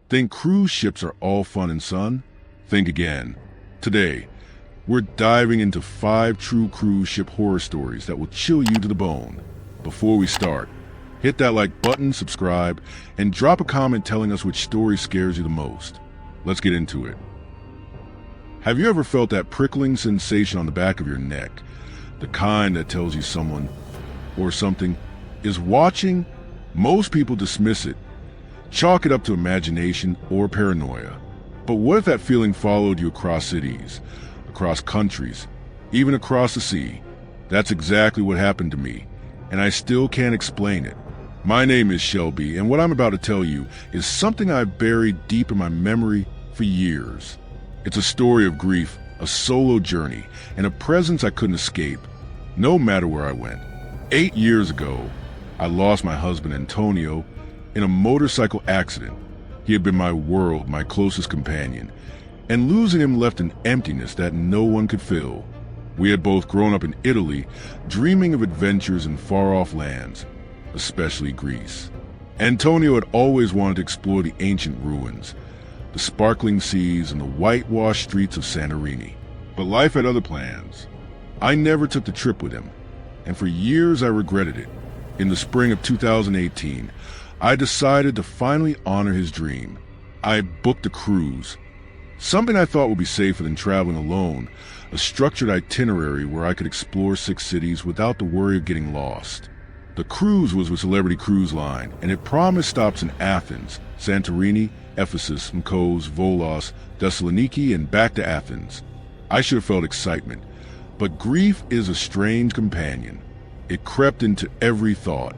Think cruise ships are all fun and sun? Think again. Today, we're diving into 5 true cruise ship horror stories that will chill you to the bone. Before we start, hit that like button, subscribe, and drop a comment telling us which story scares you the most. Let's get into it. Have you ever felt that prickling sensation on the back of your neck? The kind that tells you someone or something is watching? Most people dismiss it, chalk it up to imagination or paranoia. But what if that feeling followed you across cities, across countries, even across the sea? That's exactly what happened to me, and I still can't explain it. My name is Shelby, and what I'm about to tell you is something I've buried deep in my memory for years. It's a story of grief, a solo journey, and a presence I couldn't escape, no matter where I went. 8 years ago, I lost my husband Antonio in a motorcycle accident. He had been my world, my closest companion, and losing him left an emptiness that no one could fill. We had both grown up in Italy, dreaming of adventures in far-off lands, especially Greece. Antonio had always wanted to explore the ancient ruins, the sparkling seas, and the whitewashed streets of Santorini. But life had other plans. I never took the trip with him, and for years I regretted it. In the spring of 2018, I decided to finally honor his dream. I booked a cruise, something I thought would be safer than traveling alone, a structured itinerary where I could explore 6 cities without the worry of getting lost. The cruise was with Celebrity Cruise Line, and it promised stops in Athens, Santorini, Ephesus, Mkos, Volos, Thessaloniki, and back to Athens. I should have felt excitement, but grief is a strange companion. It crept into every thought,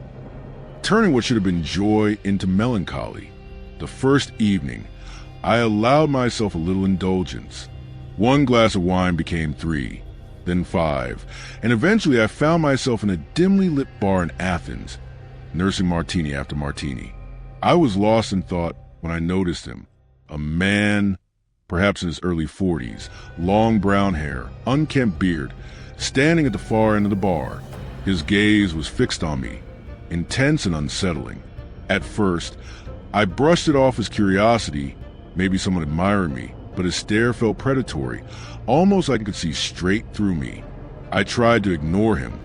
turning what should have been joy into melancholy. The first evening, I allowed myself a little indulgence. 1 glass of wine became 3, then 5, and eventually I found myself in a dimly lit bar in Athens, nursing martini after martini. I was lost in thought when I noticed him, a man, perhaps in his early 40s, long brown hair, unkempt beard, standing at the far end of the bar. His gaze was fixed on me, intense and unsettling. At first, I brushed it off as curiosity, maybe someone admiring me, but his stare felt predatory, almost like it could see straight through me. I tried to ignore him,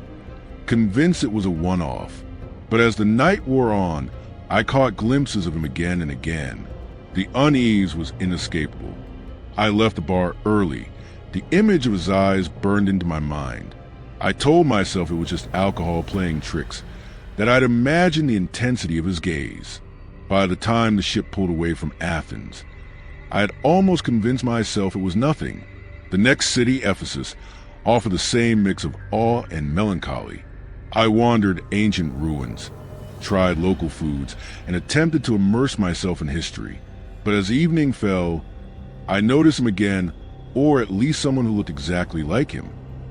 convinced it was a one-off. But as the night wore on, I caught glimpses of him again and again. The unease was inescapable. I left the bar early. The image of his eyes burned into my mind. I told myself it was just alcohol playing tricks, that I'd imagined the intensity of his gaze. By the time the ship pulled away from Athens, I had almost convinced myself it was nothing. The next city, Ephesus, offered the same mix of awe and melancholy. I wandered ancient ruins, tried local foods, and attempted to immerse myself in history. But as evening fell, I noticed him again, or at least someone who looked exactly like him.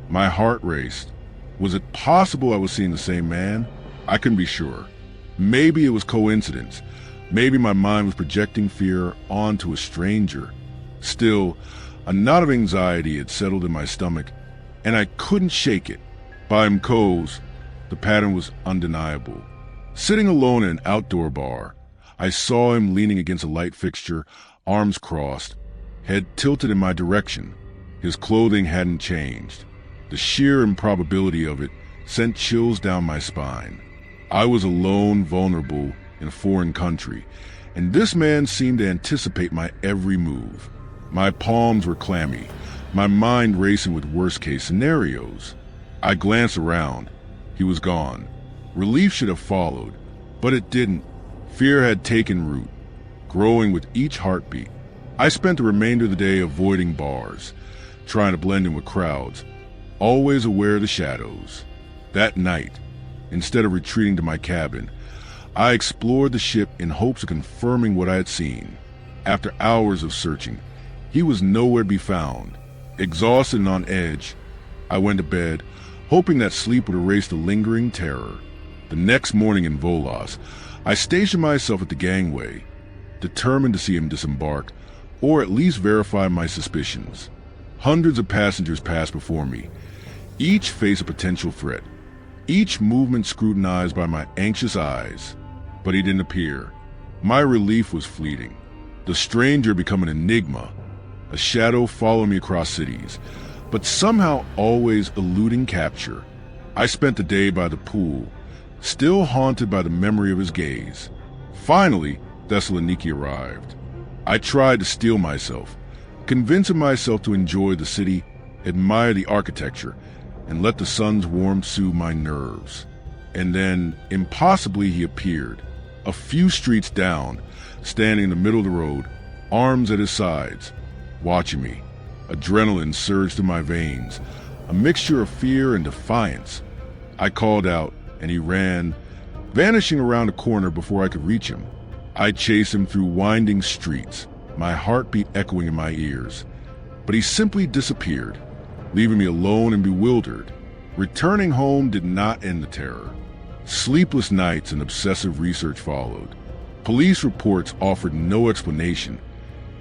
My heart raced. Was it possible I was seeing the same man? I couldn't be sure. Maybe it was coincidence. Maybe my mind was projecting fear onto a stranger. Still, a knot of anxiety had settled in my stomach, and I couldn't shake it. By Mkos, the pattern was undeniable. Sitting alone in an outdoor bar, I saw him leaning against a light fixture, arms crossed, head tilted in my direction. His clothing hadn't changed. The sheer improbability of it sent chills down my spine. I was alone, vulnerable, in a foreign country, and this man seemed to anticipate my every move. My palms were clammy, my mind racing with worst-case scenarios. I glanced around. He was gone. Relief should have followed, but it didn't. Fear had taken root, growing with each heartbeat. I spent the remainder of the day avoiding bars, trying to blend in with crowds, always aware of the shadows. That night, instead of retreating to my cabin, I explored the ship in hopes of confirming what I had seen. After hours of searching, he was nowhere to be found. Exhausted and on edge, I went to bed, hoping that sleep would erase the lingering terror. The next morning in Volos, I stationed myself at the gangway, determined to see him disembark, or at least verify my suspicions. Hundreds of passengers passed before me, each faced a potential threat, each movement scrutinized by my anxious eyes. But he didn't appear. My relief was fleeting. The stranger become an enigma, a shadow following me across cities, but somehow always eluding capture. I spent the day by the pool, still haunted by the memory of his gaze. Finally, Thessaloniki arrived. I tried to steel myself, convincing myself to enjoy the city, admire the architecture, and let the sun's warmth soothe my nerves. And then, impossibly, he appeared, a few streets down, standing in the middle of the road, arms at his sides, watching me. Adrenaline surged through my veins, a mixture of fear and defiance. I called out, and he ran, vanishing around a corner before I could reach him. I chased him through winding streets, my heartbeat echoing in my ears. But he simply disappeared, leaving me alone and bewildered. Returning home did not end the terror. Sleepless nights and obsessive research followed. Police reports offered no explanation,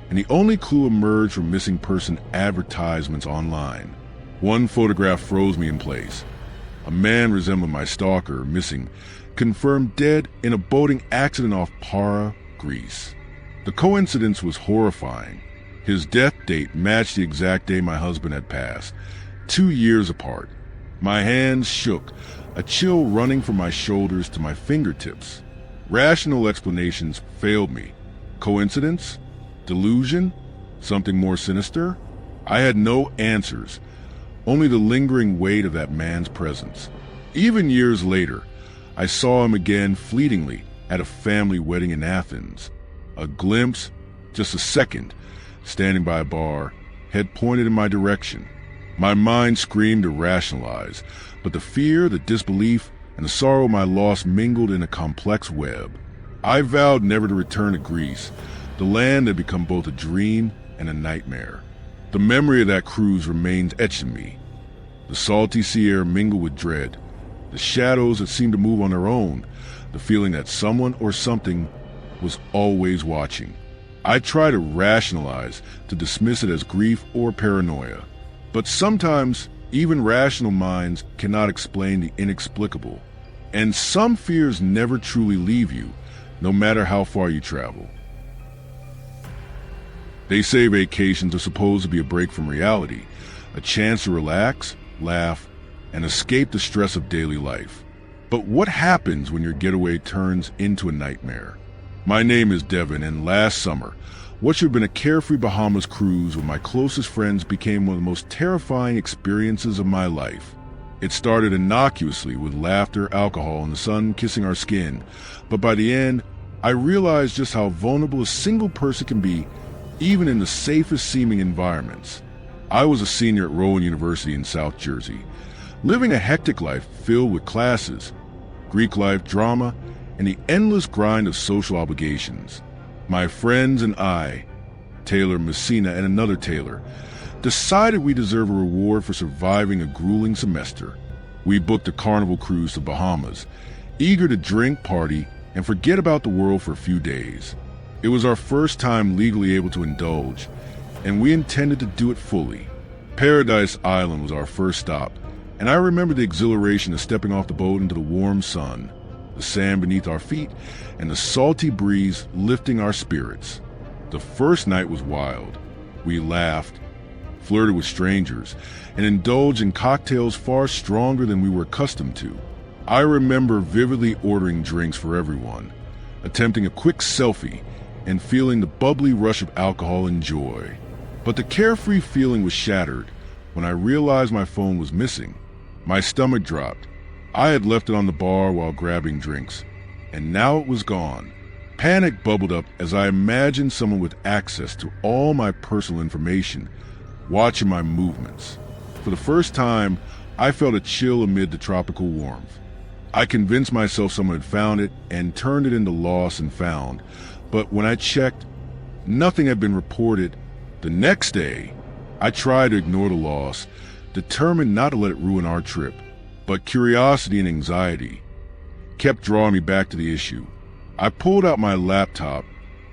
and the only clue emerged from missing person advertisements online. One photograph froze me in place. A man resembling my stalker, missing, confirmed dead in a boating accident off Para, Greece. The coincidence was horrifying. His death date matched the exact day my husband had passed, 2 years apart. My hands shook, a chill running from my shoulders to my fingertips. Rational explanations failed me. Coincidence? Delusion? Something more sinister? I had no answers, only the lingering weight of that man's presence. Even years later, I saw him again fleetingly at a family wedding in Athens. A glimpse, just a second, standing by a bar, head pointed in my direction. My mind screamed to rationalize, but the fear, the disbelief, and the sorrow of my loss mingled in a complex web. I vowed never to return to Greece, the land had become both a dream and a nightmare. The memory of that cruise remains etched in me. The salty sea air mingled with dread, the shadows that seemed to move on their own, the feeling that someone or something was always watching. I try to rationalize, to dismiss it as grief or paranoia. But sometimes, even rational minds cannot explain the inexplicable. And some fears never truly leave you, no matter how far you travel. They say vacations are supposed to be a break from reality, a chance to relax, laugh, and escape the stress of daily life. But what happens when your getaway turns into a nightmare? My name is Devin, and last summer, what should have been a carefree Bahamas cruise with my closest friends became one of the most terrifying experiences of my life. It started innocuously with laughter, alcohol, and the sun kissing our skin, but by the end, I realized just how vulnerable a single person can be, even in the safest seeming environments. I was a senior at Rowan University in South Jersey, living a hectic life filled with classes, Greek life, drama, and the endless grind of social obligations. My friends and I, Taylor, Messina, and another Taylor, decided we deserve a reward for surviving a grueling semester. We booked a carnival cruise to Bahamas, eager to drink, party, and forget about the world for a few days. It was our first time legally able to indulge, and we intended to do it fully. Paradise Island was our first stop, and I remember the exhilaration of stepping off the boat into the warm sun, the sand beneath our feet, and the salty breeze lifting our spirits. The first night was wild. We laughed, flirted with strangers, and indulged in cocktails far stronger than we were accustomed to. I remember vividly ordering drinks for everyone, attempting a quick selfie, and feeling the bubbly rush of alcohol and joy. But the carefree feeling was shattered when I realized my phone was missing. My stomach dropped. I had left it on the bar while grabbing drinks, and now it was gone. Panic bubbled up as I imagined someone with access to all my personal information, watching my movements. For the first time, I felt a chill amid the tropical warmth. I convinced myself someone had found it and turned it into lost and found, but when I checked, nothing had been reported. The next day, I tried to ignore the loss, determined not to let it ruin our trip. But curiosity and anxiety kept drawing me back to the issue. I pulled out my laptop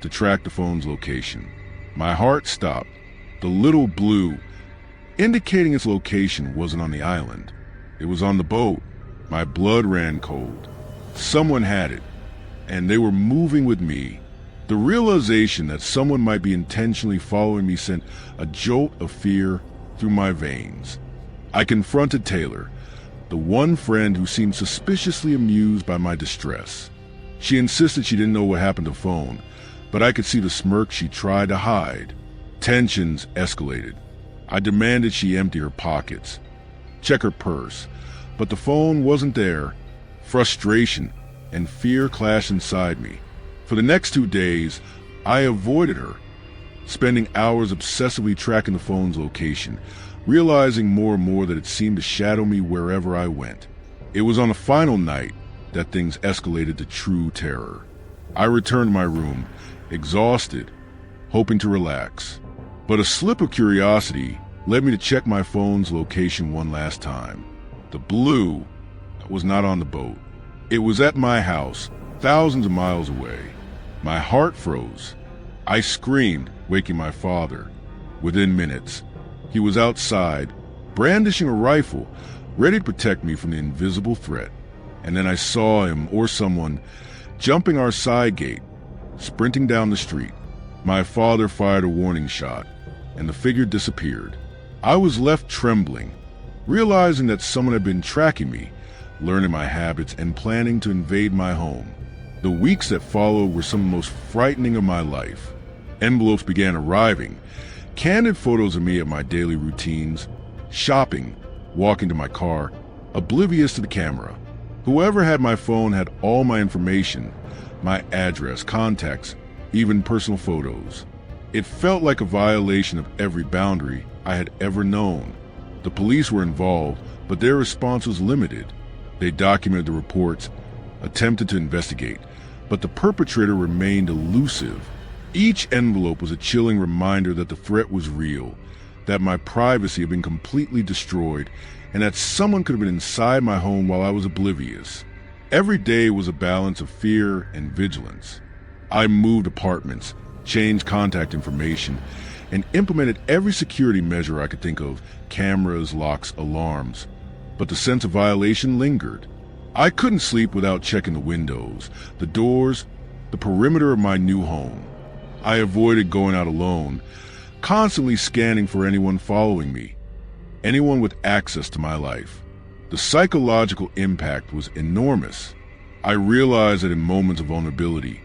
to track the phone's location. My heart stopped. The little blue, indicating its location, wasn't on the island. It was on the boat. My blood ran cold. Someone had it, and they were moving with me, The realization that someone might be intentionally following me sent a jolt of fear through my veins. I confronted Taylor, the one friend who seemed suspiciously amused by my distress. She insisted she didn't know what happened to the phone, but I could see the smirk she tried to hide. Tensions escalated. I demanded she empty her pockets, check her purse, but the phone wasn't there. Frustration and fear clashed inside me. For the next 2 days, I avoided her, spending hours obsessively tracking the phone's location, realizing more and more that it seemed to shadow me wherever I went. It was on the final night that things escalated to true terror. I returned to my room, exhausted, hoping to relax. But a slip of curiosity led me to check my phone's location one last time. The blue was not on the boat. It was at my house, thousands of miles away. My heart froze. I screamed, waking my father. Within minutes, he was outside, brandishing a rifle, ready to protect me from the invisible threat. And then I saw him, or someone, jumping our side gate, sprinting down the street. My father fired a warning shot, and the figure disappeared. I was left trembling, realizing that someone had been tracking me, learning my habits, and planning to invade my home. The weeks that followed were some of the most frightening of my life. Envelopes began arriving, candid photos of me at my daily routines, shopping, walking to my car, oblivious to the camera. Whoever had my phone had all my information, my address, contacts, even personal photos. It felt like a violation of every boundary I had ever known. The police were involved, but their response was limited. They documented the reports, attempted to investigate, but the perpetrator remained elusive. Each envelope was a chilling reminder that the threat was real, that my privacy had been completely destroyed, and that someone could have been inside my home while I was oblivious. Every day was a balance of fear and vigilance. I moved apartments, changed contact information, and implemented every security measure I could think of: cameras, locks, alarms. But the sense of violation lingered. I couldn't sleep without checking the windows, the doors, the perimeter of my new home. I avoided going out alone, constantly scanning for anyone following me, anyone with access to my life. The psychological impact was enormous. I realized that in moments of vulnerability,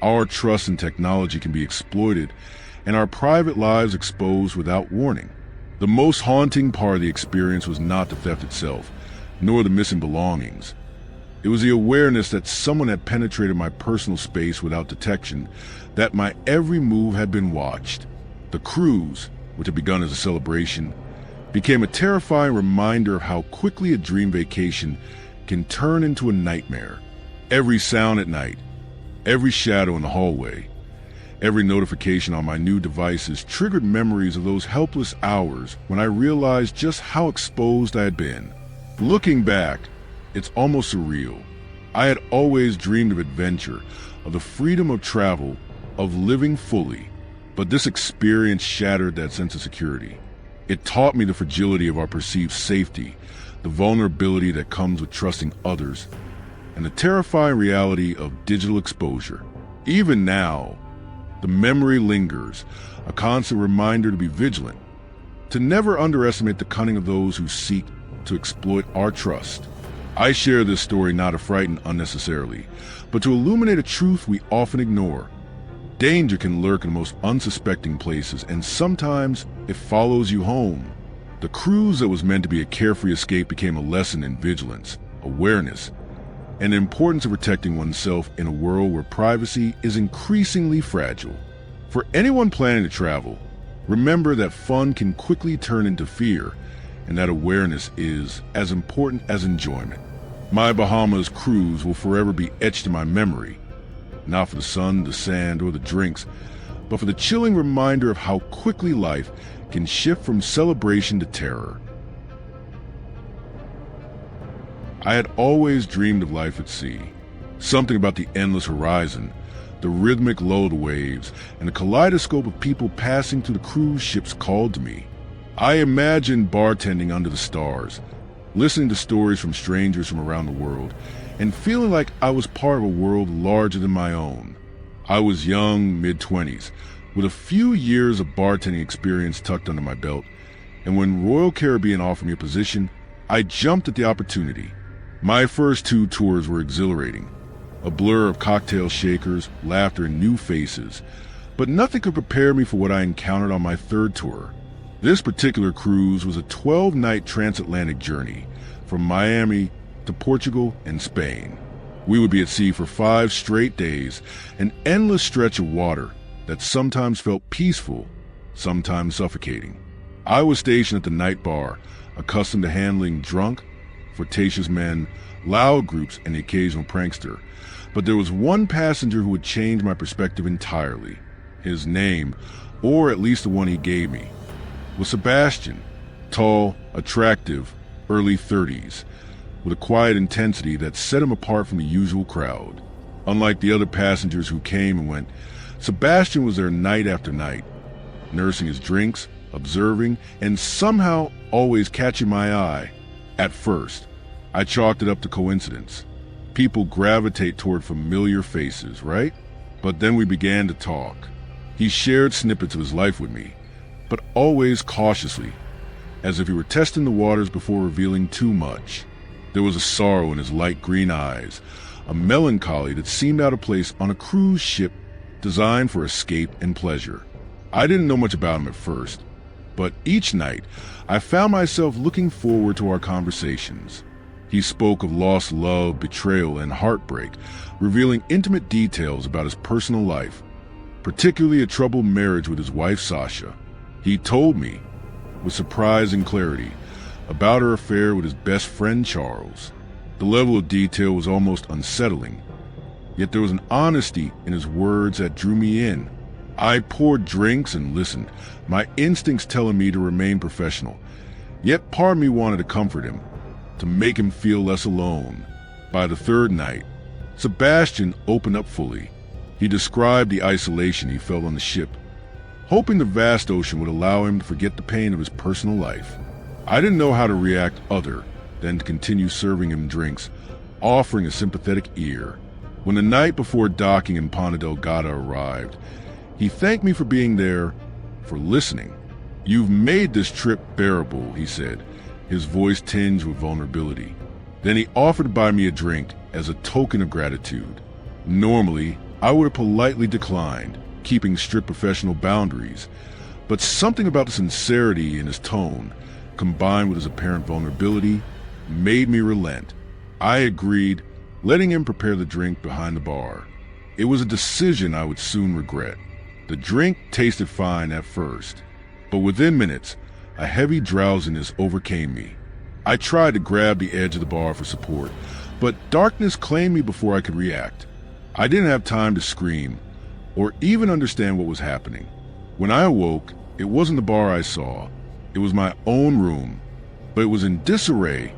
our trust in technology can be exploited and our private lives exposed without warning. The most haunting part of the experience was not the theft itself, nor the missing belongings. It was the awareness that someone had penetrated my personal space without detection, that my every move had been watched. The cruise, which had begun as a celebration, became a terrifying reminder of how quickly a dream vacation can turn into a nightmare. Every sound at night, every shadow in the hallway, every notification on my new devices triggered memories of those helpless hours when I realized just how exposed I had been. Looking back, it's almost surreal. I had always dreamed of adventure, of the freedom of travel, of living fully, but this experience shattered that sense of security. It taught me the fragility of our perceived safety, the vulnerability that comes with trusting others, and the terrifying reality of digital exposure. Even now, the memory lingers, a constant reminder to be vigilant, to never underestimate the cunning of those who seek to exploit our trust. I share this story not to frighten unnecessarily, but to illuminate a truth we often ignore. Danger can lurk in the most unsuspecting places, and sometimes it follows you home. The cruise that was meant to be a carefree escape became a lesson in vigilance, awareness, and the importance of protecting oneself in a world where privacy is increasingly fragile. For anyone planning to travel, remember that fun can quickly turn into fear, and that awareness is as important as enjoyment. My Bahamas cruise will forever be etched in my memory, not for the sun, the sand, or the drinks, but for the chilling reminder of how quickly life can shift from celebration to terror. I had always dreamed of life at sea. Something about the endless horizon, the rhythmic lull of the waves, and the kaleidoscope of people passing through the cruise ships called to me. I imagined bartending under the stars, listening to stories from strangers from around the world, and feeling like I was part of a world larger than my own. I was young, mid-20s, with a few years of bartending experience tucked under my belt, and when Royal Caribbean offered me a position, I jumped at the opportunity. My first 2 tours were exhilarating, a blur of cocktail shakers, laughter, and new faces, but nothing could prepare me for what I encountered on my 3rd tour. This particular cruise was a 12-night transatlantic journey from Miami to Portugal and Spain. We would be at sea for 5 straight days, an endless stretch of water that sometimes felt peaceful, sometimes suffocating. I was stationed at the night bar, accustomed to handling drunk, flirtatious men, loud groups, and the occasional prankster. But there was one passenger who would change my perspective entirely. His name, or at least the one he gave me, was Sebastian. Tall, attractive, early 30s, with a quiet intensity that set him apart from the usual crowd. Unlike the other passengers who came and went, Sebastian was there night after night, nursing his drinks, observing, and somehow always catching my eye. At first, I chalked it up to coincidence. People gravitate toward familiar faces, right? But then we began to talk. He shared snippets of his life with me, but always cautiously, as if he were testing the waters before revealing too much. There was a sorrow in his light green eyes, a melancholy that seemed out of place on a cruise ship designed for escape and pleasure. I didn't know much about him at first, but each night I found myself looking forward to our conversations. He spoke of lost love, betrayal, and heartbreak, revealing intimate details about his personal life, particularly a troubled marriage with his wife Sasha. He told me, with surprising clarity, about her affair with his best friend Charles. The level of detail was almost unsettling, yet there was an honesty in his words that drew me in. I poured drinks and listened, my instincts telling me to remain professional, yet part of me wanted to comfort him, to make him feel less alone. By the 3rd night, Sebastian opened up fully. He described the isolation he felt on the ship, hoping the vast ocean would allow him to forget the pain of his personal life. I didn't know how to react other than to continue serving him drinks, offering a sympathetic ear. When the night before docking in Ponta Delgada arrived, he thanked me for being there, for listening. "You've made this trip bearable," he said, his voice tinged with vulnerability. Then he offered to buy me a drink as a token of gratitude. Normally, I would have politely declined, keeping strict professional boundaries, but something about the sincerity in his tone, combined with his apparent vulnerability, made me relent. I agreed, letting him prepare the drink behind the bar. It was a decision I would soon regret. The drink tasted fine at first, but within minutes, a heavy drowsiness overcame me. I tried to grab the edge of the bar for support, but darkness claimed me before I could react. I didn't have time to scream, or even understand what was happening. When I awoke, it wasn't the bar I saw. It was my own room, but it was in disarray,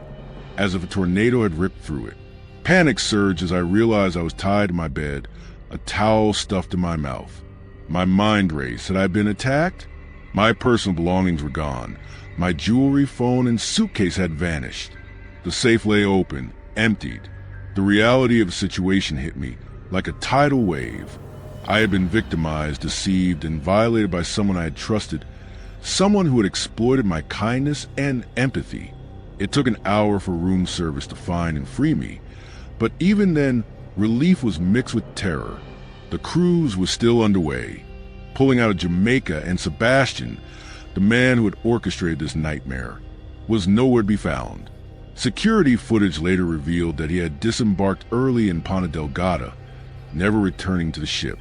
as if a tornado had ripped through it. Panic surged as I realized I was tied to my bed, a towel stuffed in my mouth. My mind raced. Had I been attacked? My personal belongings were gone. My jewelry, phone, and suitcase had vanished. The safe lay open, emptied. The reality of the situation hit me like a tidal wave. I had been victimized, deceived, and violated by someone I had trusted, someone who had exploited my kindness and empathy. It took an hour for room service to find and free me, but even then, relief was mixed with terror. The cruise was still underway, pulling out of Jamaica, and Sebastian, the man who had orchestrated this nightmare, was nowhere to be found. Security footage later revealed that he had disembarked early in Ponta Delgada, never returning to the ship.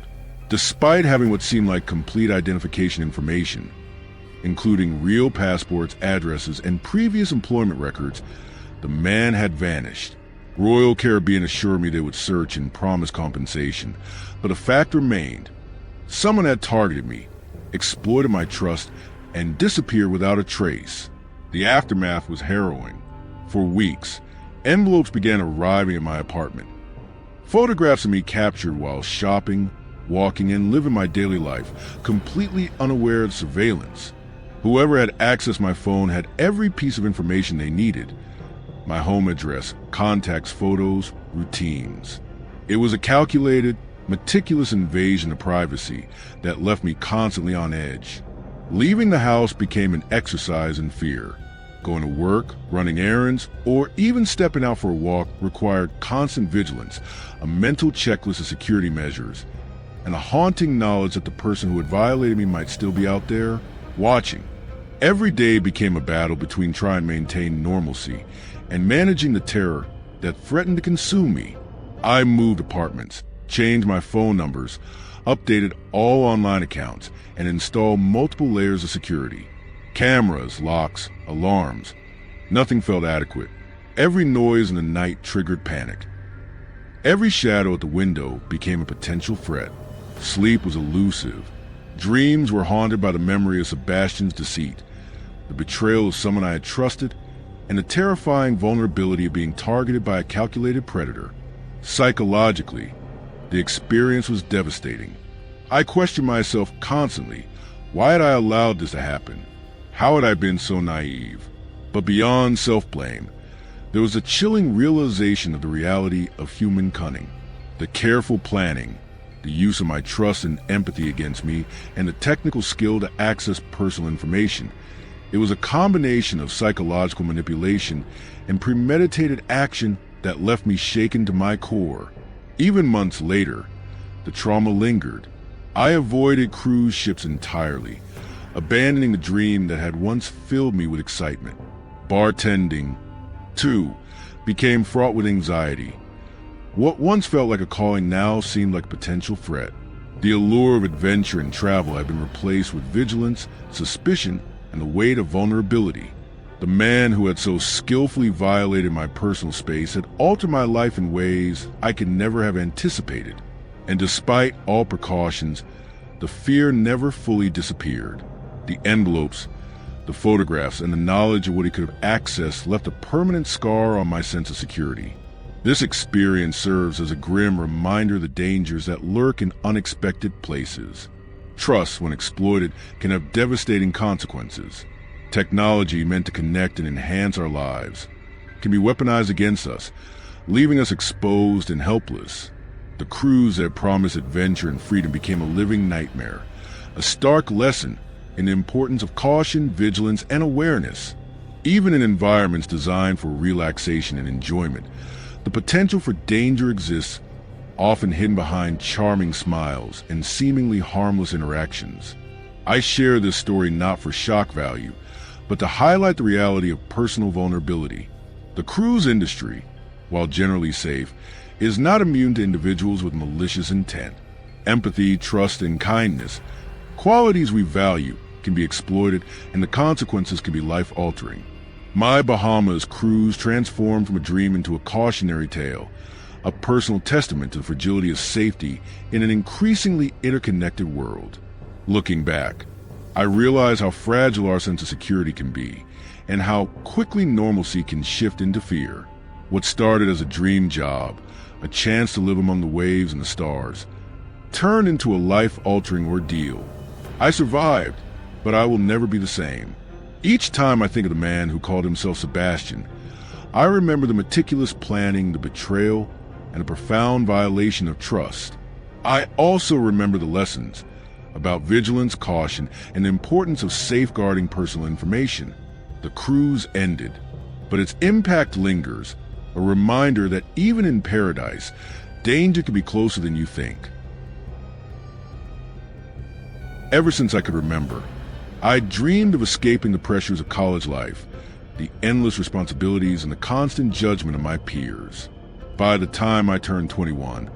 Despite having what seemed like complete identification information, including real passports, addresses, and previous employment records, the man had vanished. Royal Caribbean assured me they would search and promise compensation, but a fact remained. Someone had targeted me, exploited my trust, and disappeared without a trace. The aftermath was harrowing. For weeks, envelopes began arriving at my apartment. Photographs of me captured while shopping, walking, and living my daily life, completely unaware of surveillance. Whoever had accessed my phone had every piece of information they needed. My home address, contacts, photos, routines. It was a calculated, meticulous invasion of privacy that left me constantly on edge. Leaving the house became an exercise in fear. Going to work, running errands, or even stepping out for a walk required constant vigilance, a mental checklist of security measures, and a haunting knowledge that the person who had violated me might still be out there, watching. Every day became a battle between trying to maintain normalcy and managing the terror that threatened to consume me. I moved apartments, changed my phone numbers, updated all online accounts, and installed multiple layers of security. Cameras, locks, alarms. Nothing felt adequate. Every noise in the night triggered panic. Every shadow at the window became a potential threat. Sleep was elusive. Dreams were haunted by the memory of Sebastian's deceit, the betrayal of someone I had trusted, and the terrifying vulnerability of being targeted by a calculated predator. Psychologically, the experience was devastating. I questioned myself constantly. Why had I allowed this to happen? How had I been so naive? But beyond self-blame, there was a chilling realization of the reality of human cunning. The careful planning, the use of my trust and empathy against me, and the technical skill to access personal information. It was a combination of psychological manipulation and premeditated action that left me shaken to my core. Even months later, the trauma lingered. I avoided cruise ships entirely, abandoning the dream that had once filled me with excitement. Bartending, too, became fraught with anxiety. What once felt like a calling now seemed like a potential threat. The allure of adventure and travel had been replaced with vigilance, suspicion, and the weight of vulnerability. The man who had so skillfully violated my personal space had altered my life in ways I could never have anticipated. And despite all precautions, the fear never fully disappeared. The envelopes, the photographs, and the knowledge of what he could have accessed left a permanent scar on my sense of security. This experience serves as a grim reminder of the dangers that lurk in unexpected places. Trust, when exploited, can have devastating consequences. Technology meant to connect and enhance our lives can be weaponized against us, leaving us exposed and helpless. The cruise that promised adventure and freedom became a living nightmare, a stark lesson in the importance of caution, vigilance, and awareness. Even in environments designed for relaxation and enjoyment, the potential for danger exists, often hidden behind charming smiles and seemingly harmless interactions. I share this story not for shock value, but to highlight the reality of personal vulnerability. The cruise industry, while generally safe, is not immune to individuals with malicious intent. Empathy, trust, and kindness, qualities we value, can be exploited, and the consequences can be life-altering. My Bahamas cruise transformed from a dream into a cautionary tale, a personal testament to the fragility of safety in an increasingly interconnected world. Looking back, I realize how fragile our sense of security can be, and how quickly normalcy can shift into fear. What started as a dream job, a chance to live among the waves and the stars, turned into a life-altering ordeal. I survived, but I will never be the same. Each time I think of the man who called himself Sebastian, I remember the meticulous planning, the betrayal, and the profound violation of trust. I also remember the lessons about vigilance, caution, and the importance of safeguarding personal information. The cruise ended, but its impact lingers, a reminder that even in paradise, danger can be closer than you think. Ever since I could remember, I dreamed of escaping the pressures of college life, the endless responsibilities, and the constant judgment of my peers. By the time I turned 21,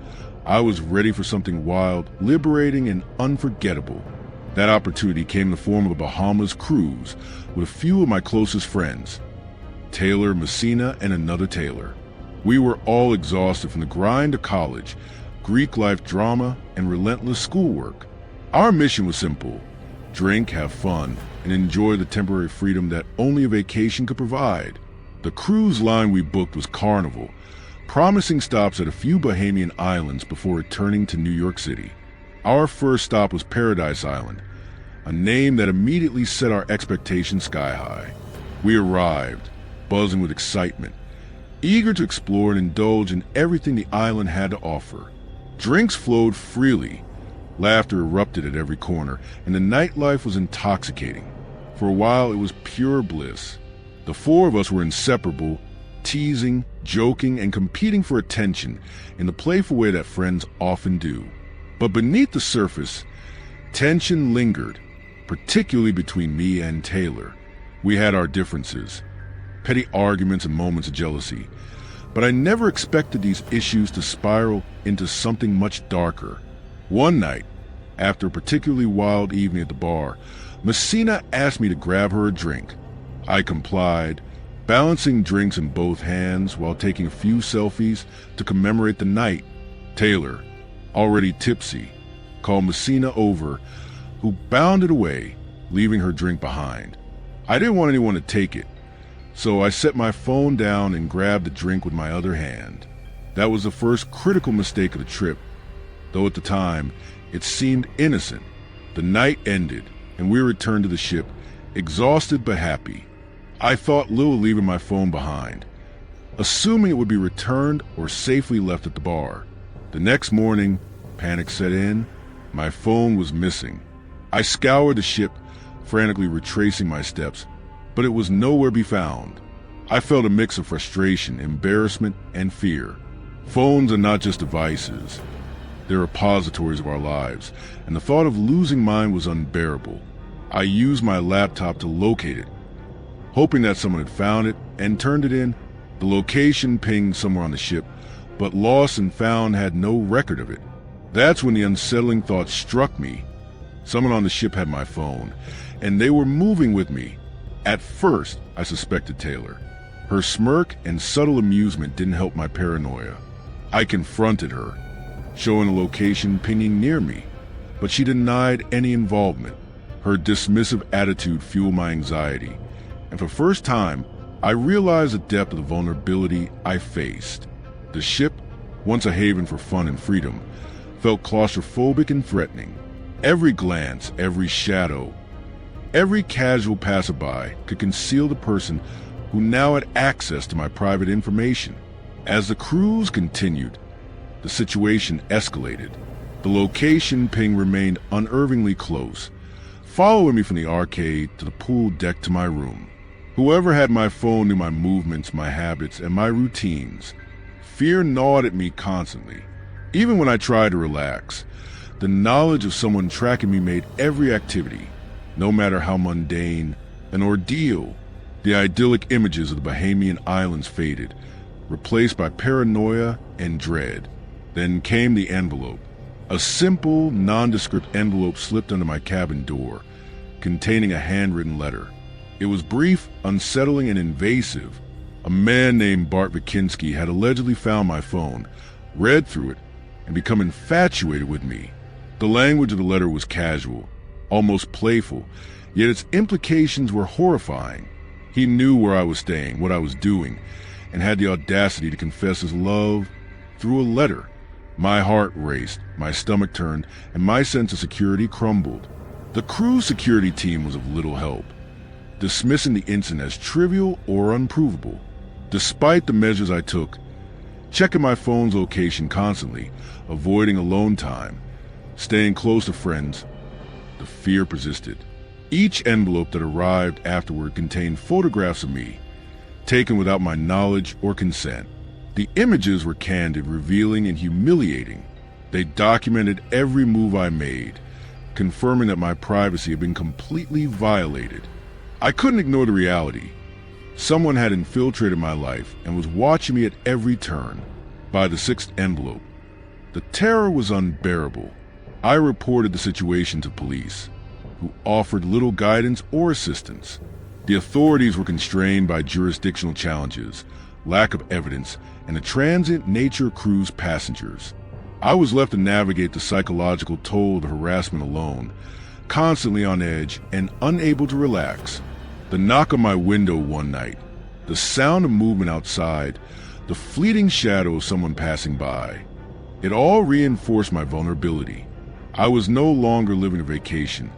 I was ready for something wild, liberating, and unforgettable. That opportunity came in the form of a Bahamas cruise with a few of my closest friends, Taylor, Messina, and another Taylor. We were all exhausted from the grind of college, Greek life drama, and relentless schoolwork. Our mission was simple: drink, have fun, and enjoy the temporary freedom that only a vacation could provide. The cruise line we booked was Carnival, promising stops at a few Bahamian islands before returning to New York City. Our first stop was Paradise Island, a name that immediately set our expectations sky high. We arrived, buzzing with excitement, eager to explore and indulge in everything the island had to offer. Drinks flowed freely. Laughter erupted at every corner, and the nightlife was intoxicating. For a while, it was pure bliss. The four of us were inseparable, teasing, joking, and competing for attention in the playful way that friends often do. But beneath the surface, tension lingered, particularly between me and Taylor. We had our differences, petty arguments and moments of jealousy, but I never expected these issues to spiral into something much darker. One night, after a particularly wild evening at the bar, Messina asked me to grab her a drink. I complied, balancing drinks in both hands while taking a few selfies to commemorate the night. Taylor, already tipsy, called Messina over, who bounded away, leaving her drink behind. I didn't want anyone to take it, so I set my phone down and grabbed the drink with my other hand. That was the first critical mistake of the trip, though at the time, it seemed innocent. The night ended, and we returned to the ship, exhausted but happy. I thought little of leaving my phone behind, assuming it would be returned or safely left at the bar. The next morning, panic set in. My phone was missing. I scoured the ship, frantically retracing my steps, but it was nowhere to be found. I felt a mix of frustration, embarrassment, and fear. Phones are not just devices. They're repositories of our lives, and the thought of losing mine was unbearable. I used my laptop to locate it, hoping that someone had found it and turned it in. The location pinged somewhere on the ship, but lost and found had no record of it. That's when the unsettling thought struck me. Someone on the ship had my phone, and they were moving with me. At first, I suspected Taylor. Her smirk and subtle amusement didn't help my paranoia. I confronted her, showing a location pinging near me, but she denied any involvement. Her dismissive attitude fueled my anxiety, and for the first time, I realized the depth of the vulnerability I faced. The ship, once a haven for fun and freedom, felt claustrophobic and threatening. Every glance, every shadow, every casual passerby could conceal the person who now had access to my private information. As the cruise continued, the situation escalated. The location ping remained unnervingly close, following me from the arcade to the pool deck to my room. Whoever had my phone knew my movements, my habits, and my routines. Fear gnawed at me constantly. Even when I tried to relax, the knowledge of someone tracking me made every activity, no matter how mundane, an ordeal. The idyllic images of the Bahamian islands faded, replaced by paranoia and dread. Then came the envelope. A simple, nondescript envelope slipped under my cabin door, containing a handwritten letter. It was brief, unsettling, and invasive. A man named Bart Vikinski had allegedly found my phone, read through it, and become infatuated with me. The language of the letter was casual, almost playful, yet its implications were horrifying. He knew where I was staying, what I was doing, and had the audacity to confess his love through a letter. My heart raced, my stomach turned, and my sense of security crumbled. The cruise security team was of little help, dismissing the incident as trivial or unprovable. Despite the measures I took, checking my phone's location constantly, avoiding alone time, staying close to friends, the fear persisted. Each envelope that arrived afterward contained photographs of me, taken without my knowledge or consent. The images were candid, revealing, and humiliating. They documented every move I made, confirming that my privacy had been completely violated. I couldn't ignore the reality. Someone had infiltrated my life and was watching me at every turn. By the sixth envelope, the terror was unbearable. I reported the situation to police, who offered little guidance or assistance. The authorities were constrained by jurisdictional challenges, lack of evidence, and the transient nature of cruise passengers. I was left to navigate the psychological toll of the harassment alone, constantly on edge and unable to relax. The knock on my window one night, the sound of movement outside, the fleeting shadow of someone passing by. It all reinforced my vulnerability. I was no longer living a vacation.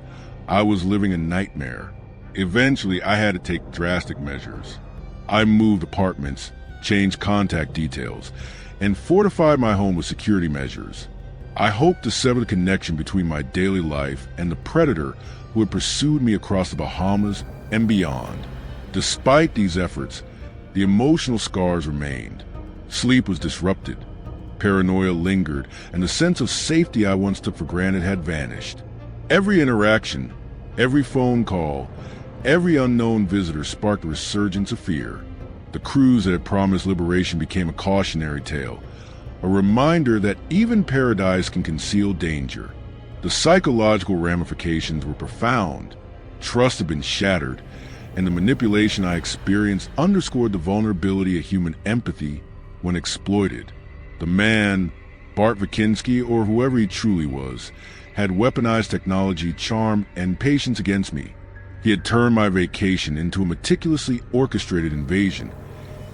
I was living a nightmare. Eventually, I had to take drastic measures. I moved apartments, changed contact details, and fortified my home with security measures. I hoped to sever the connection between my daily life and the predator who had pursued me across the Bahamas and beyond. Despite these efforts, the emotional scars remained. Sleep was disrupted, paranoia lingered, and the sense of safety I once took for granted had vanished. Every interaction, every phone call, every unknown visitor sparked a resurgence of fear. The cruise that had promised liberation became a cautionary tale, a reminder that even paradise can conceal danger. The psychological ramifications were profound. Trust had been shattered, and the manipulation I experienced underscored the vulnerability of human empathy when exploited. The man, Bart Vikinski, or whoever he truly was, had weaponized technology, charm, and patience against me. He had turned my vacation into a meticulously orchestrated invasion,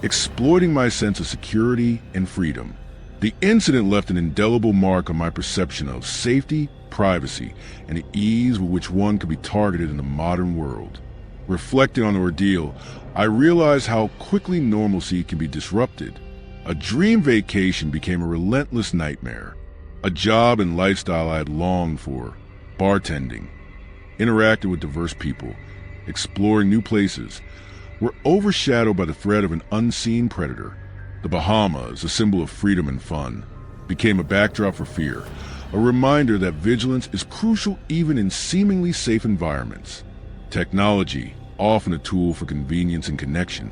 exploiting my sense of security and freedom. The incident left an indelible mark on my perception of safety, privacy, and the ease with which one could be targeted in the modern world. Reflecting on the ordeal, I realized how quickly normalcy can be disrupted. A dream vacation became a relentless nightmare. A job and lifestyle I had longed for, bartending, interacting with diverse people, exploring new places, were overshadowed by the threat of an unseen predator. The Bahamas, a symbol of freedom and fun, became a backdrop for fear, a reminder that vigilance is crucial even in seemingly safe environments. Technology, often a tool for convenience and connection,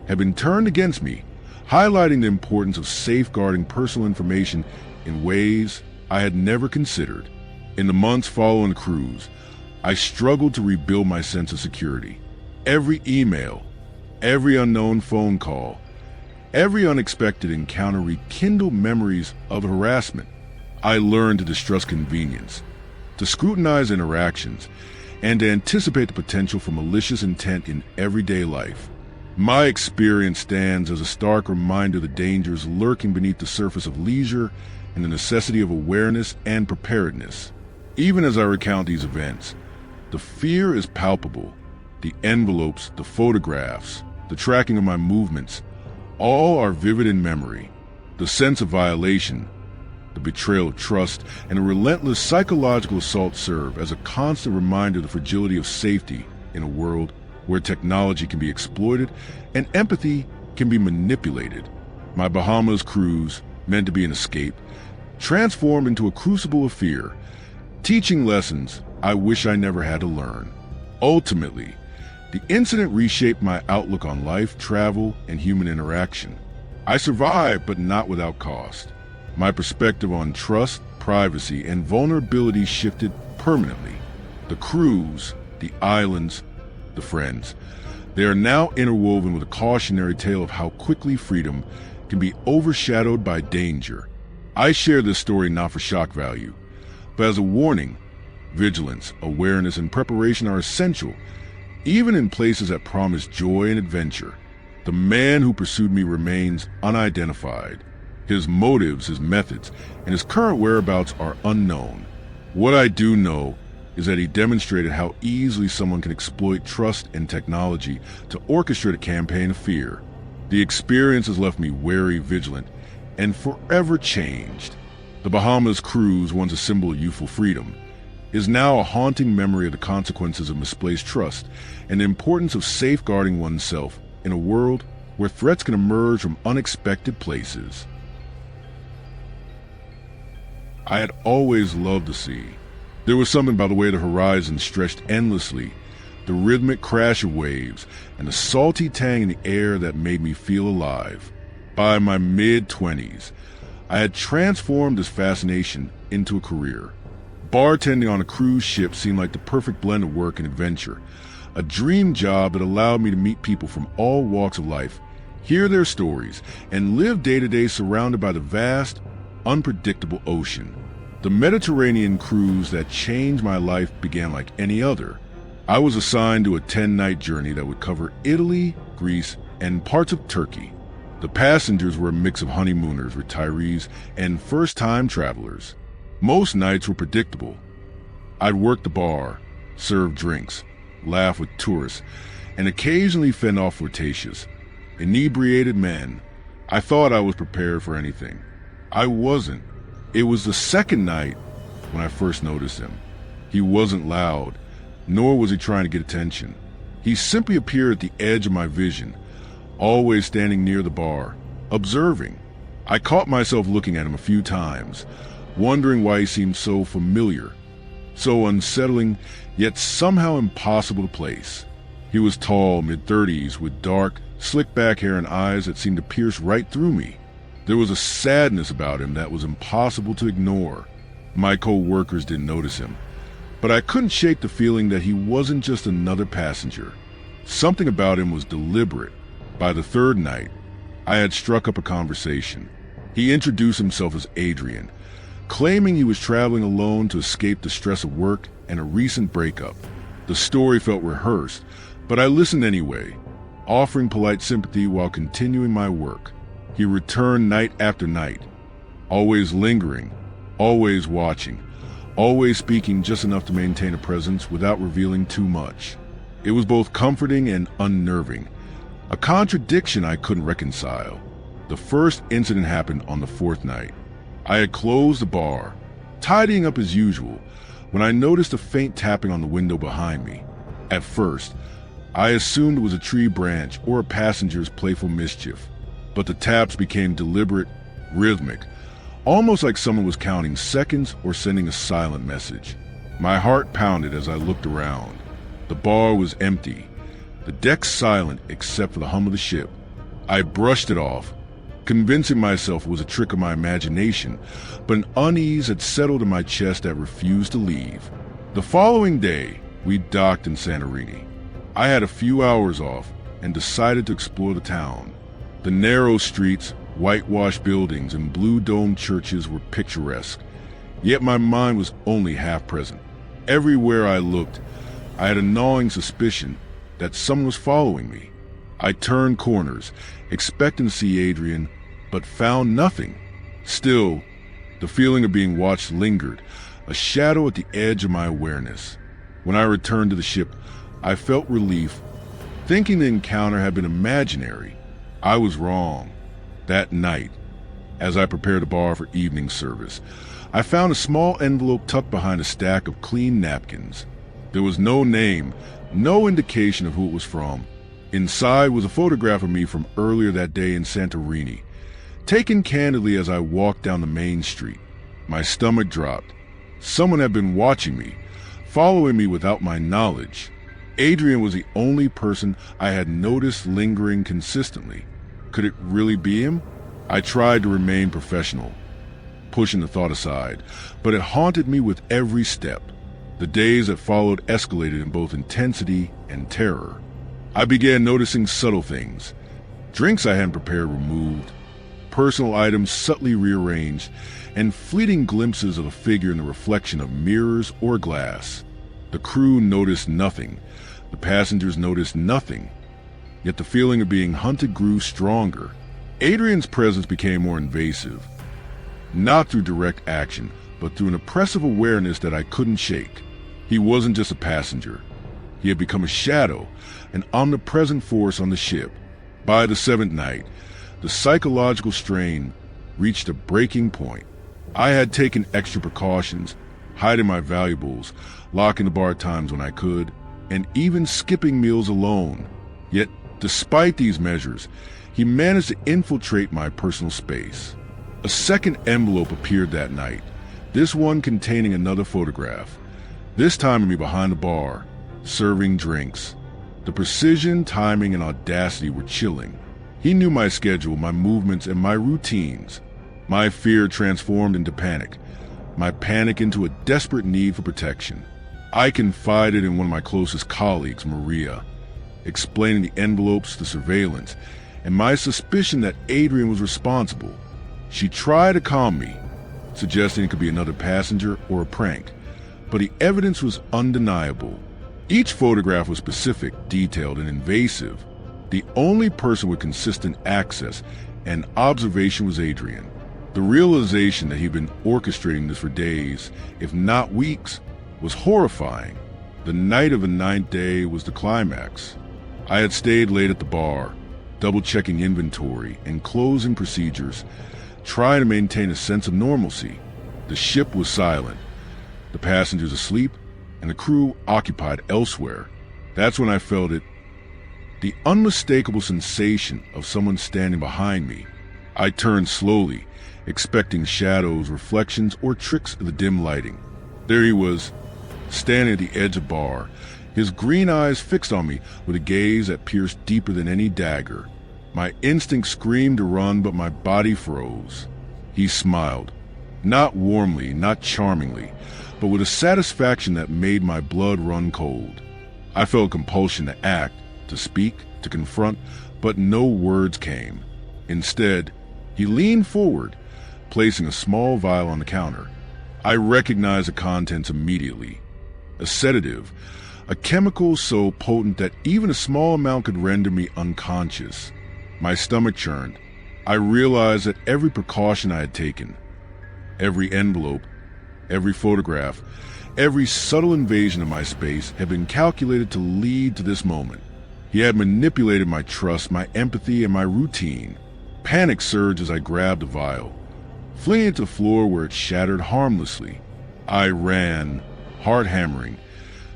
had been turned against me, highlighting the importance of safeguarding personal information in ways I had never considered. In the months following the cruise, I struggled to rebuild my sense of security. Every email, every unknown phone call, every unexpected encounter rekindled memories of harassment. I learned to distrust convenience, to scrutinize interactions, and to anticipate the potential for malicious intent in everyday life. My experience stands as a stark reminder of the dangers lurking beneath the surface of leisure and the necessity of awareness and preparedness. Even as I recount these events, the fear is palpable. The envelopes, the photographs, the tracking of my movements, all are vivid in memory. The sense of violation, the betrayal of trust, and the relentless psychological assault serve as a constant reminder of the fragility of safety in a world where technology can be exploited and empathy can be manipulated. My Bahamas cruise, meant to be an escape, transformed into a crucible of fear, teaching lessons I wish I never had to learn. Ultimately, the incident reshaped my outlook on life, travel, and human interaction. I survived, but not without cost. My perspective on trust, privacy, and vulnerability shifted permanently. The cruise, the islands, the friends, they are now interwoven with a cautionary tale of how quickly freedom can be overshadowed by danger. I share this story not for shock value, but as a warning. Vigilance, awareness, and preparation are essential, even in places that promise joy and adventure. The man who pursued me remains unidentified. His motives, his methods, and his current whereabouts are unknown. What I do know is that he demonstrated how easily someone can exploit trust and technology to orchestrate a campaign of fear. The experience has left me wary, vigilant, and forever changed. The Bahamas cruise, once a symbol of youthful freedom, is now a haunting memory of the consequences of misplaced trust and the importance of safeguarding oneself in a world where threats can emerge from unexpected places. I had always loved the sea. There was something about the way the horizon stretched endlessly, the rhythmic crash of waves, and the salty tang in the air that made me feel alive. By my mid-20s, I had transformed this fascination into a career. Bartending on a cruise ship seemed like the perfect blend of work and adventure, a dream job that allowed me to meet people from all walks of life, hear their stories, and live day-to-day surrounded by the vast, unpredictable ocean. The Mediterranean cruise that changed my life began like any other. I was assigned to a 10-night journey that would cover Italy, Greece, and parts of Turkey. The passengers were a mix of honeymooners, retirees, and first-time travelers. Most nights were predictable. I'd work the bar, serve drinks, laugh with tourists, and occasionally fend off flirtatious, inebriated men. I thought I was prepared for anything. I wasn't. It was the second night when I first noticed him. He wasn't loud, nor was he trying to get attention. He simply appeared at the edge of my vision, always standing near the bar, observing. I caught myself looking at him a few times, wondering why he seemed so familiar, so unsettling, yet somehow impossible to place. He was tall, mid-30s, with dark, slick-back hair and eyes that seemed to pierce right through me. There was a sadness about him that was impossible to ignore. My co-workers didn't notice him, but I couldn't shake the feeling that he wasn't just another passenger. Something about him was deliberate. By the third night, I had struck up a conversation. He introduced himself as Adrian, claiming he was traveling alone to escape the stress of work and a recent breakup. The story felt rehearsed, but I listened anyway, offering polite sympathy while continuing my work. He returned night after night, always lingering, always watching, always speaking just enough to maintain a presence without revealing too much. It was both comforting and unnerving, a contradiction I couldn't reconcile. The first incident happened on the fourth night. I had closed the bar, tidying up as usual, when I noticed a faint tapping on the window behind me. At first, I assumed it was a tree branch or a passenger's playful mischief, but the taps became deliberate, rhythmic, almost like someone was counting seconds or sending a silent message. My heart pounded as I looked around. The bar was empty, the deck silent except for the hum of the ship. I brushed it off, convincing myself it was a trick of my imagination, but an unease had settled in my chest that refused to leave. The following day, we docked in Santorini. I had a few hours off and decided to explore the town. The narrow streets, whitewashed buildings, and blue-domed churches were picturesque, yet my mind was only half present. Everywhere I looked, I had a gnawing suspicion that someone was following me. I turned corners, expecting to see Adrian, but found nothing. Still, the feeling of being watched lingered, a shadow at the edge of my awareness. When I returned to the ship, I felt relief, thinking the encounter had been imaginary. I was wrong. That night, as I prepared the bar for evening service, I found a small envelope tucked behind a stack of clean napkins. There was no name, no indication of who it was from. Inside was a photograph of me from earlier that day in Santorini, taken candidly as I walked down the main street. My stomach dropped. Someone had been watching me, following me without my knowledge. Adrian was the only person I had noticed lingering consistently. Could it really be him? I tried to remain professional, pushing the thought aside, but it haunted me with every step. The days that followed escalated in both intensity and terror. I began noticing subtle things. Drinks I hadn't prepared removed, personal items subtly rearranged, and fleeting glimpses of a figure in the reflection of mirrors or glass. The crew noticed nothing. The passengers noticed nothing. Yet the feeling of being hunted grew stronger. Adrian's presence became more invasive, not through direct action, but through an oppressive awareness that I couldn't shake. He wasn't just a passenger. He had become a shadow, an omnipresent force on the ship. By the seventh night, the psychological strain reached a breaking point. I had taken extra precautions, hiding my valuables, locking the bar at times when I could, and even skipping meals alone. Yet, despite these measures, he managed to infiltrate my personal space. A second envelope appeared that night, this one containing another photograph, this time of me behind the bar, serving drinks. The precision, timing, and audacity were chilling. He knew my schedule, my movements, and my routines. My fear transformed into panic, my panic into a desperate need for protection. I confided in one of my closest colleagues, Maria, explaining the envelopes, the surveillance, and my suspicion that Adrian was responsible. She tried to calm me, suggesting it could be another passenger or a prank, but the evidence was undeniable. Each photograph was specific, detailed, and invasive. The only person with consistent access and observation was Adrian. The realization that he'd been orchestrating this for days, if not weeks, was horrifying. The night of the ninth day was the climax. I had stayed late at the bar, double-checking inventory and closing procedures, trying to maintain a sense of normalcy. The ship was silent, the passengers asleep, and the crew occupied elsewhere. That's when I felt it, the unmistakable sensation of someone standing behind me. I turned slowly, expecting shadows, reflections, or tricks of the dim lighting. There he was, standing at the edge of the bar, his green eyes fixed on me with a gaze that pierced deeper than any dagger. My instinct screamed to run, but my body froze. He smiled, not warmly, not charmingly, but with a satisfaction that made my blood run cold. I felt compulsion to act, to speak, to confront, but no words came. Instead, he leaned forward, placing a small vial on the counter. I recognized the contents immediately. A sedative, a chemical so potent that even a small amount could render me unconscious. My stomach churned. I realized that every precaution I had taken, every envelope, every photograph, every subtle invasion of my space had been calculated to lead to this moment. He had manipulated my trust, my empathy, and my routine. Panic surged as I grabbed the vial, flinging it to the floor where it shattered harmlessly. I ran, heart hammering,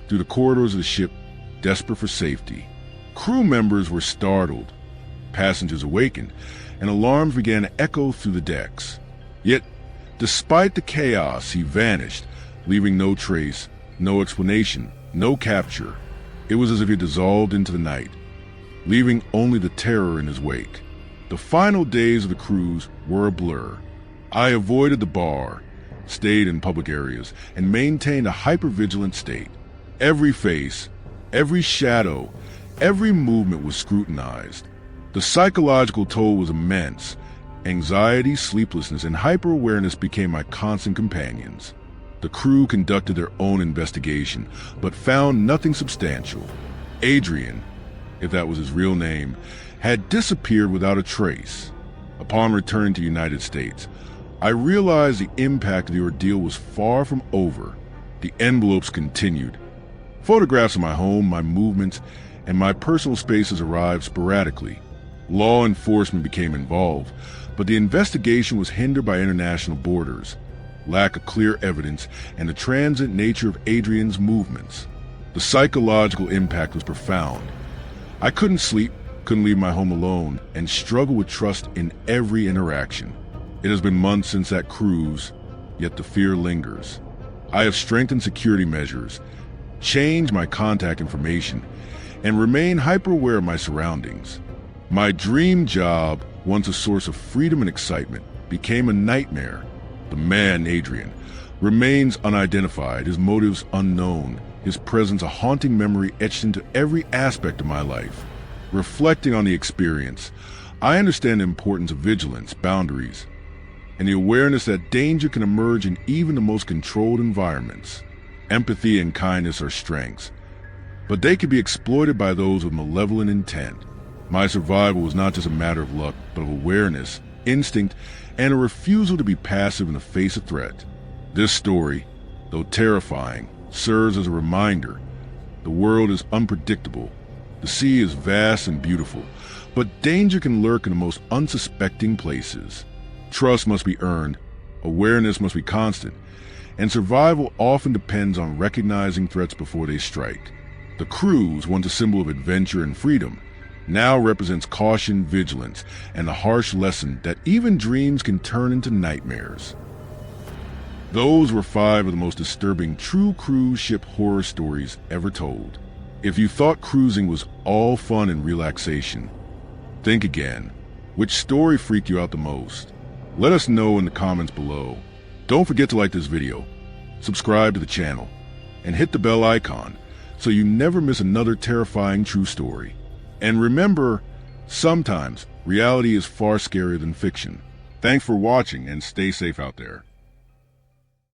through the corridors of the ship, desperate for safety. Crew members were startled, passengers awakened, and alarms began to echo through the decks. Yet, despite the chaos, he vanished, leaving no trace, no explanation, no capture. It was as if he dissolved into the night, leaving only the terror in his wake. The final days of the cruise were a blur. I avoided the bar, stayed in public areas, and maintained a hypervigilant state. Every face, every shadow, every movement was scrutinized. The psychological toll was immense. Anxiety, sleeplessness, and hyper-awareness became my constant companions. The crew conducted their own investigation, but found nothing substantial. Adrian, if that was his real name, had disappeared without a trace. Upon returning to the United States, I realized the impact of the ordeal was far from over. The envelopes continued. Photographs of my home, my movements, and my personal spaces arrived sporadically. Law enforcement became involved, but the investigation was hindered by international borders, lack of clear evidence, and the transient nature of Adrian's movements. The psychological impact was profound. I couldn't sleep, couldn't leave my home alone, and struggled with trust in every interaction. It has been months since that cruise, yet the fear lingers. I have strengthened security measures, changed my contact information, and remain hyper-aware of my surroundings. My dream job, once a source of freedom and excitement, became a nightmare. The man, Adrian, remains unidentified, his motives unknown, his presence a haunting memory etched into every aspect of my life. Reflecting on the experience, I understand the importance of vigilance, boundaries, and the awareness that danger can emerge in even the most controlled environments. Empathy and kindness are strengths, but they can be exploited by those with malevolent intent. My survival was not just a matter of luck, but of awareness, instinct, and a refusal to be passive in the face of threat. This story, though terrifying, serves as a reminder. The world is unpredictable. The sea is vast and beautiful, but danger can lurk in the most unsuspecting places. Trust must be earned, awareness must be constant, and survival often depends on recognizing threats before they strike. The cruise, once a symbol of adventure and freedom, now represents caution, vigilance, and the harsh lesson that even dreams can turn into nightmares. Those were 5 of the most disturbing true cruise ship horror stories ever told. If you thought cruising was all fun and relaxation, think again. Which story freaked you out the most? Let us know in the comments below. Don't forget to like this video, subscribe to the channel, and hit the bell icon so you never miss another terrifying true story. And remember, sometimes reality is far scarier than fiction. Thanks for watching and stay safe out there.